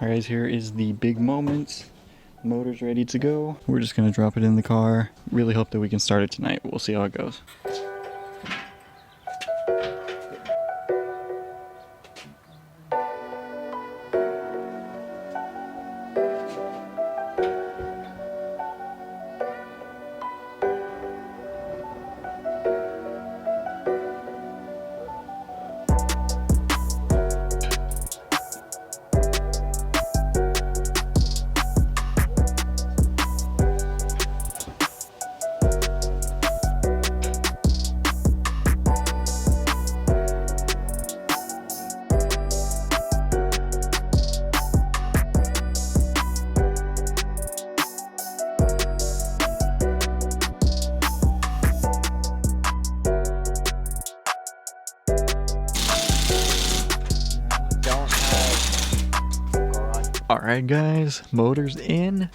Alright guys, here is the big moment. Motor's ready to go. We're just gonna drop it in the car. Really hope that we can start it tonight. We'll see how it goes. Alright guys, motor's in.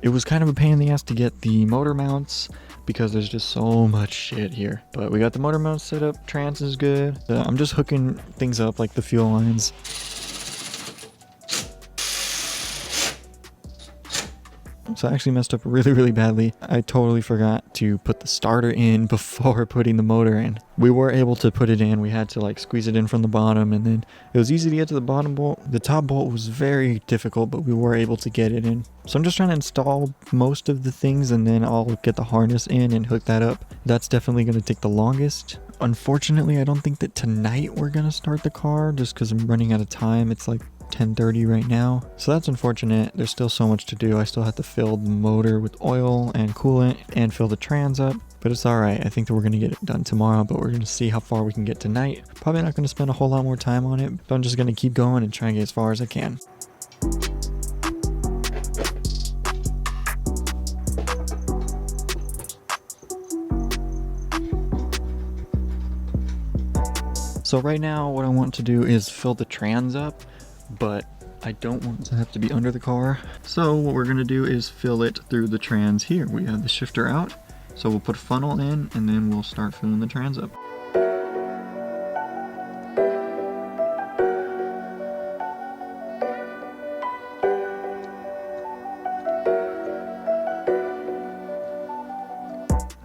It was kind of a pain in the ass to get the motor mounts because there's just so much shit here. But we got the motor mounts set up, trans is good. I'm just hooking things up like the fuel lines. So I actually messed up really badly. I totally forgot to put the starter in before putting the motor in. We were able to put it in. We had to like squeeze it in from the bottom, and then it was easy to get to the bottom bolt. The top bolt was very difficult, but we were able to get it in. So I'm just trying to install most of the things, and then I'll get the harness in and hook that up. That's definitely going to take the longest. Unfortunately, I don't think that tonight we're going to start the car just because I'm running out of time. It's like 10:30 right now, so that's unfortunate. There's still so much to do. I still have to fill the motor with oil and coolant and fill the trans up, but it's all right. I think that we're going to get it done tomorrow, but we're going to see how far we can get tonight. Probably not going to spend a whole lot more time on it, but I'm just going to keep going and try and get as far as I can. So right now what I want to do is fill the trans up, but I don't want to have to be under the car. So what we're gonna do is fill it through the trans here. We have the shifter out, so we'll put a funnel in and then we'll start filling the trans up.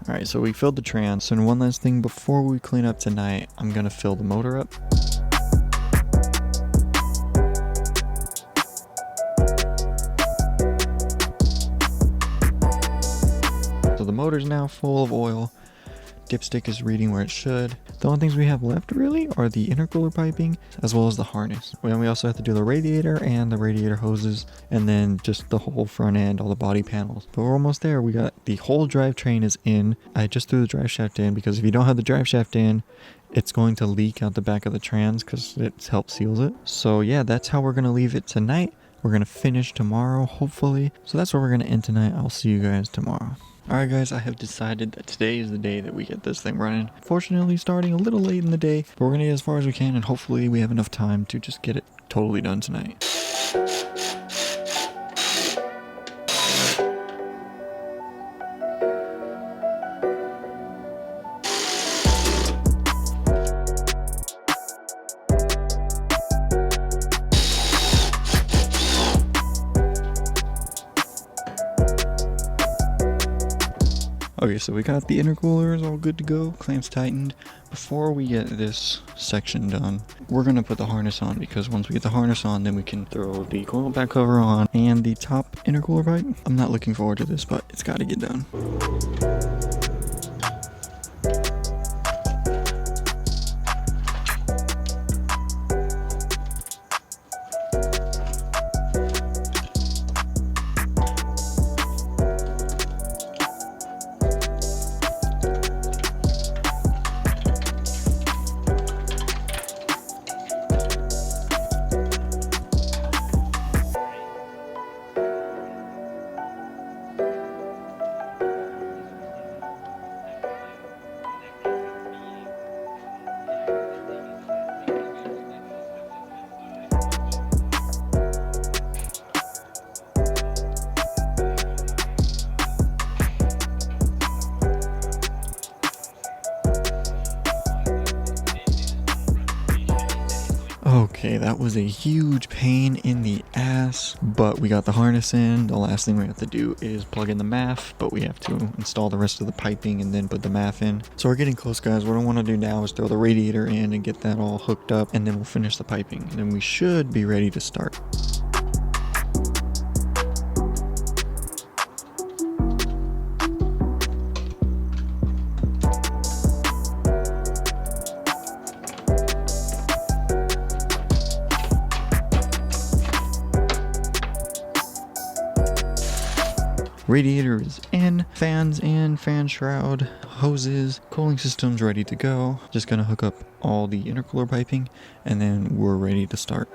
Alright, so we filled the trans, and one last thing before we clean up tonight, I'm gonna fill the motor up. So the motor's now full of oil. Dipstick is reading where it should. The only things we have left really are the intercooler piping as well as the harness. And we also have to do the radiator and the radiator hoses, and then just the whole front end, all the body panels. But we're almost there. We got the whole drivetrain is in. I just threw the drive shaft in because if you don't have the drive shaft in, it's going to leak out the back of the trans because it helps seals it. So yeah, that's how we're going to leave it tonight. We're going to finish tomorrow, hopefully. So that's where we're going to end tonight. I'll see you guys tomorrow. Alright guys, I have decided that today is the day that we get this thing running. Fortunately, starting a little late in the day, but we're going to get as far as we can, and hopefully we have enough time to just get it totally done tonight. Okay, so we got the intercoolers all good to go, clamps tightened. Before we get this section done, we're gonna put the harness on, because once we get the harness on, then we can throw the coil back cover on and the top intercooler pipe. I'm not looking forward to this, but it's gotta get done. Okay, that was a huge pain in the ass, but we got the harness in. The last thing we have to do is plug in the MAF, but we have to install the rest of the piping and then put the MAF in. So we're getting close, guys. What I want to do now is throw the radiator in and get that all hooked up, and then we'll finish the piping, and then we should be ready to start. Radiator is in, fan shroud, hoses, cooling system's ready to go. Just gonna hook up all the intercooler piping and then we're ready to start.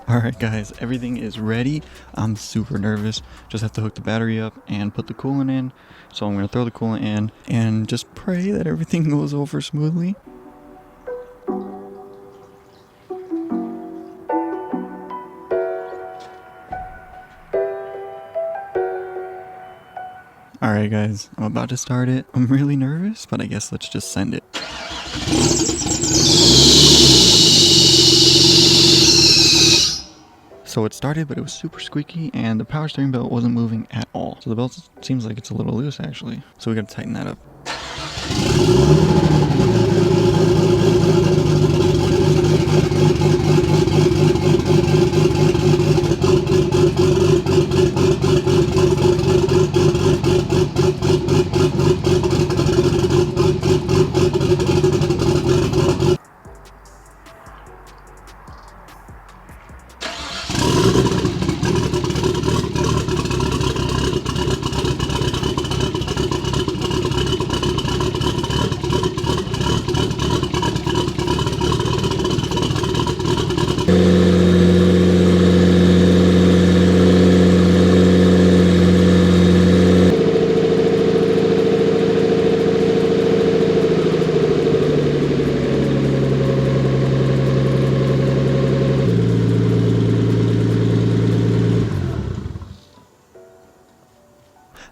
Alright guys, everything is ready. I'm super nervous. Just have to hook the battery up and put the coolant in. So I'm going to throw the coolant in and just pray that everything goes over smoothly. Alright guys, I'm about to start it. I'm really nervous, but I guess let's just send it. So it started, but it was super squeaky and the power steering belt wasn't moving at all. So the belt seems like it's a little loose actually. So we gotta tighten that up.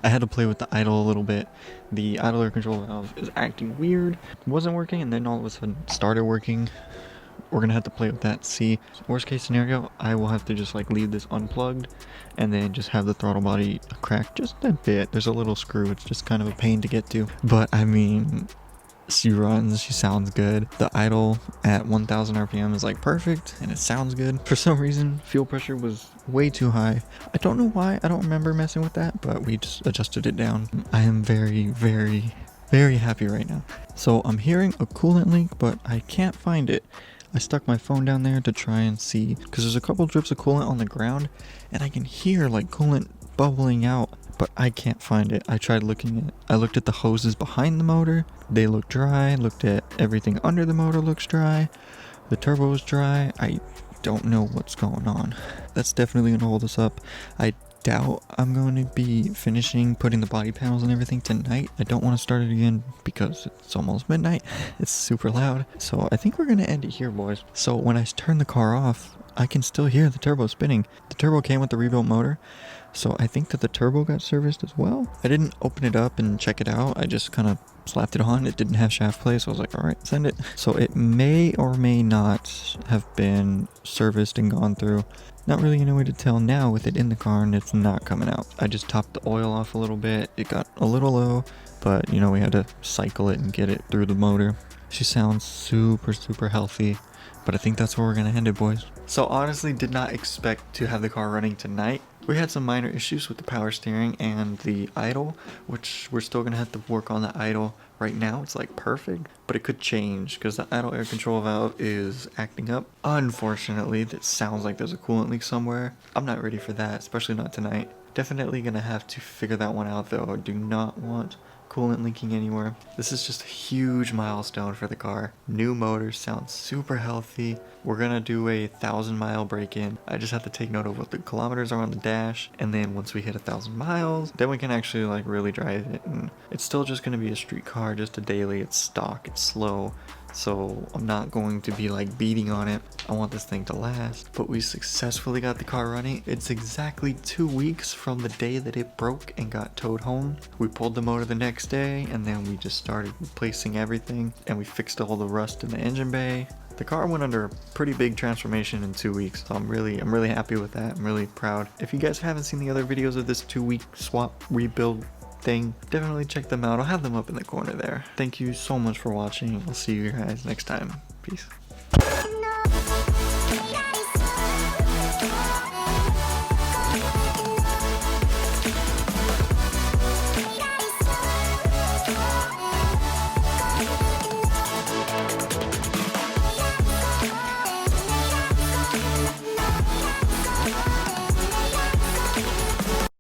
I had to play with the idle a little bit. The idle air control valve is acting weird. It wasn't working and then all of a sudden started working. We're gonna have to play with that. See, worst case scenario, I will have to just like leave this unplugged and then just have the throttle body crack just a bit. There's a little screw. It's just kind of a pain to get to. But I mean, she runs, she sounds good. The idle at 1000 RPM is like perfect and it sounds good. For some reason, fuel pressure was way too high. I don't know why, I don't remember messing with that, but we just adjusted it down. I am very, very, very happy right now. So I'm hearing a coolant leak, but I can't find it. I stuck my phone down there to try and see, because there's a couple drips of coolant on the ground and I can hear like coolant bubbling out, but I can't find it. I looked at the hoses behind the motor, they look dry. Looked at everything under the motor, looks dry. The turbo is dry. I don't know what's going on. That's definitely gonna hold us up. I doubt I'm going to be finishing putting the body panels and everything tonight. I don't want to start it again because it's almost midnight. It's super loud. So I think we're gonna end it here, boys. So when I turn the car off, I can still hear the turbo spinning. The turbo came with the rebuilt motor, so I think that the turbo got serviced as well. I didn't open it up and check it out. I just kind of slapped it on. It didn't have shaft play, so I was like, all right, send it. So it may or may not have been serviced and gone through. Not really any way to tell now with it in the car and it's not coming out. I just topped the oil off a little bit. It got a little low, but you know, we had to cycle it and get it through the motor. She sounds super, super healthy, but I think that's where we're gonna end it, boys. So honestly, did not expect to have the car running tonight. We had some minor issues with the power steering and the idle, which we're still gonna have to work on the idle. Right now it's like perfect, but it could change because the idle air control valve is acting up. Unfortunately, it sounds like there's a coolant leak somewhere. I'm not ready for that, especially not tonight. Definitely gonna have to figure that one out though. I do not want coolant leaking anywhere. This is just a huge milestone for the car. New motor sounds super healthy. We're gonna do a 1,000-mile break-in. I just have to take note of what the kilometers are on the dash, and then once we hit 1,000 miles, then we can actually like really drive it. And it's still just gonna be a street car, just a daily. It's stock, it's slow, so I'm not going to be like beating on it. I want this thing to last. But we successfully got the car running. It's exactly 2 weeks from the day that it broke and got towed home. We pulled the motor the next day, and then we just started replacing everything, and we fixed all the rust in the engine bay. The car went under a pretty big transformation in 2 weeks, so I'm really happy with that. I'm really proud. If you guys haven't seen the other videos of this 2-week swap rebuild thing, definitely check them out. I'll have them up in the corner there. Thank you so much for watching. I'll see you guys next time. Peace.